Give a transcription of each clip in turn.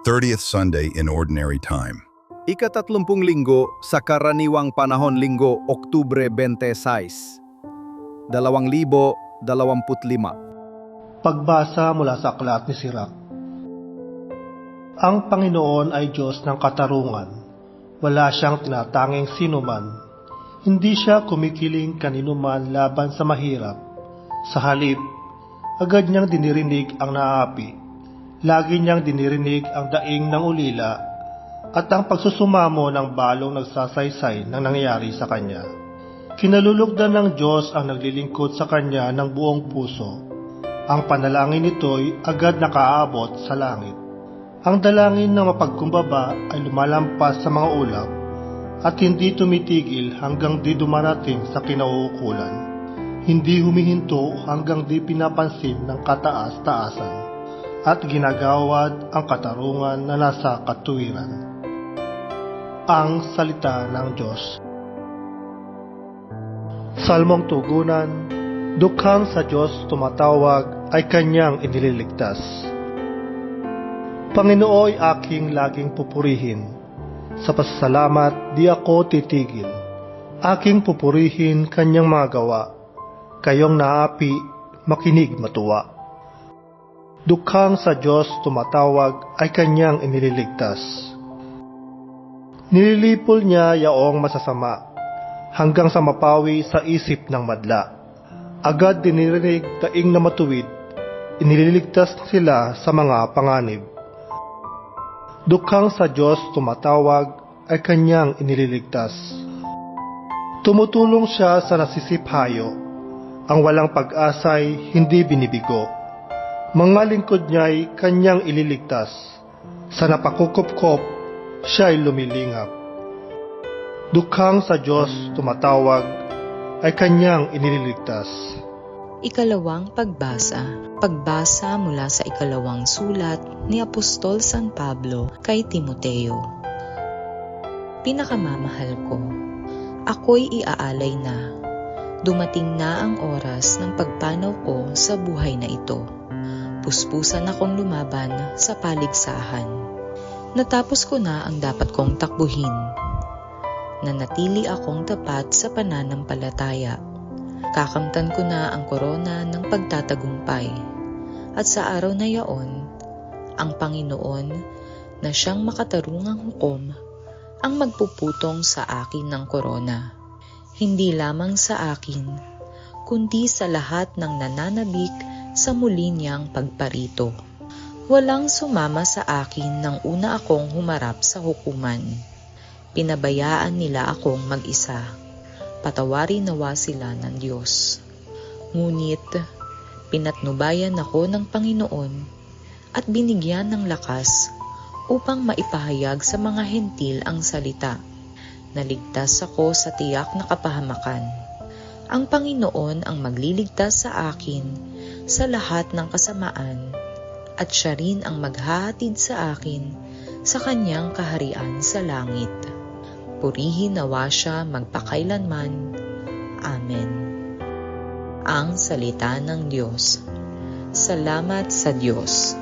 30th Sunday in Ordinary Time. Ika-30 linggo sa karaniwang panahon linggo, Oktubre 26, 2025. Pagbasa mula sa aklat ni Sirach. Ang Panginoon ay Diyos ng katarungan. Wala siyang tinatanging sinuman. Hindi siya kumikiling kaninuman laban sa mahirap. Sa halip, agad niyang dinirinig ang naapi. Lagi niyang dinirinig ang daing ng ulila at ang pagsusumamo ng balong nagsasaysay ng nangyayari sa kanya. Kinalulugdan ng Diyos ang naglilingkod sa kanya ng buong puso. Ang panalangin nito'y agad nakaabot sa langit. Ang dalangin ng mapagkumbaba ay lumalampas sa mga ulap at hindi tumitigil hanggang di dumarating sa kinauukulan. Hindi humihinto hanggang di pinapansin ng kataas-taasan at ginagawad ang katarungan na nasa katuwiran. Ang salita ng Diyos. Salmong tugunan. Dukhang sa Diyos tumatawag ay Kanyang inililigtas. Panginooy aking laging pupurihin. Sa pasasalamat di ako titigil. Aking pupurihin Kanyang mga gawa. Kayong naapi, makinig matuwa. Dukhang sa Diyos tumatawag ay Kanyang inililigtas. Nililipol niya yaong masasama hanggang sa mapawi sa isip ng madla. Agad dinirinig daing na matuwid, inililigtas sila sa mga panganib. Dukhang sa Diyos tumatawag ay Kanyang inililigtas. Tumutulong siya sa nasisiphayo, ang walang pag-asa'y hindi binibigo. Mga lingkod niya'y Kanyang ililigtas. Sa napakukop-kop, siya'y lumilingap. Dukhang sa Diyos tumatawag ay Kanyang inililigtas. Ikalawang pagbasa. Pagbasa mula sa ikalawang sulat ni Apostol San Pablo kay Timoteo. Pinakamamahal ko, ako'y iaalay na. Dumating na ang oras ng pagpanaw ko sa buhay na ito. Puspusan akong lumaban sa paligsahan. Natapos ko na ang dapat kong takbuhin. Nanatili akong tapat sa pananampalataya. Kakamtan ko na ang korona ng pagtatagumpay. At sa araw na yaon, ang Panginoon na siyang makatarungang hukom ang magpuputong sa akin ng korona. Hindi lamang sa akin, kundi sa lahat ng nananabik sa muli niyang pagparito. Walang sumama sa akin nang una akong humarap sa hukuman. Pinabayaan nila akong mag-isa. Patawarin nawa sila ng Diyos. Ngunit, pinatnubayan ako ng Panginoon at binigyan ng lakas upang maipahayag sa mga hentil ang salita. Naligtas ako sa tiyak na kapahamakan. Ang Panginoon ang magliligtas sa akin sa lahat ng kasamaan at siya rin ang maghahatid sa akin sa Kanyang kaharian sa langit. Purihin nawa siya magpakailanman. Amen. Ang salita ng Diyos. Salamat sa Diyos.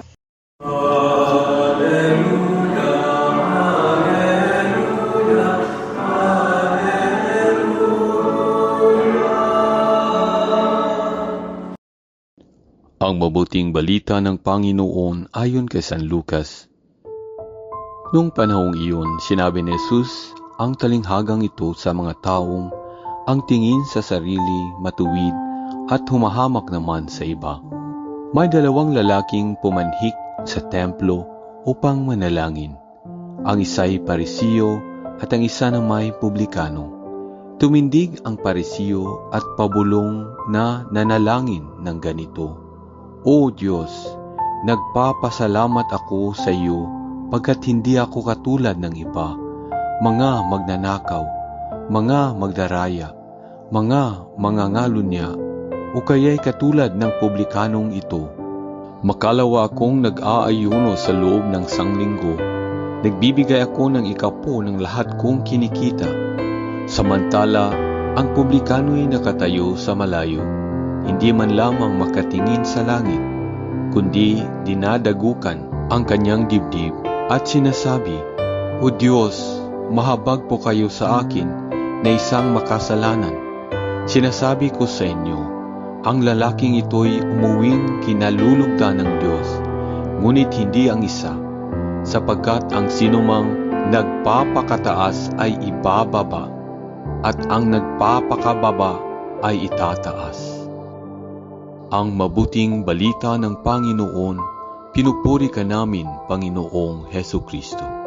Ang mabuting balita ng Panginoon ayon kay San Lucas. Noong panahong iyon, sinabi ni Jesus ang talinghagang ito sa mga taong ang tingin sa sarili matuwid at humahamak naman sa iba. May dalawang lalaking pumanhik sa templo upang manalangin. Ang isa'y Parisiyo at ang isa nama'y publikano. Tumindig ang Parisiyo at pabulong na nanalangin ng ganito: O Diyos, nagpapasalamat ako sa iyo pagkat hindi ako katulad ng iba, mga magnanakaw, mga magdaraya, mga mangangalunya, o kaya'y katulad ng publikanong ito. Makalawa akong nag-aayuno sa loob ng sanglinggo, nagbibigay ako ng ikapo ng lahat kong kinikita. Samantala, ang publikano'y nakatayo sa malayo, hindi man lamang makatingin sa langit, kundi dinadagukan ang kanyang dibdib At sinasabi, O Diyos, mahabag po kayo sa akin na isang makasalanan. Sinasabi ko sa inyo, ang lalaking ito'y umuwing kinalulugdan ng Diyos, ngunit hindi ang isa, sapagkat ang sinumang nagpapakataas ay ibababa, at ang nagpapakababa ay itataas. Ang mabuting balita ng Panginoon, pinupuri ka namin, Panginoong Hesukristo.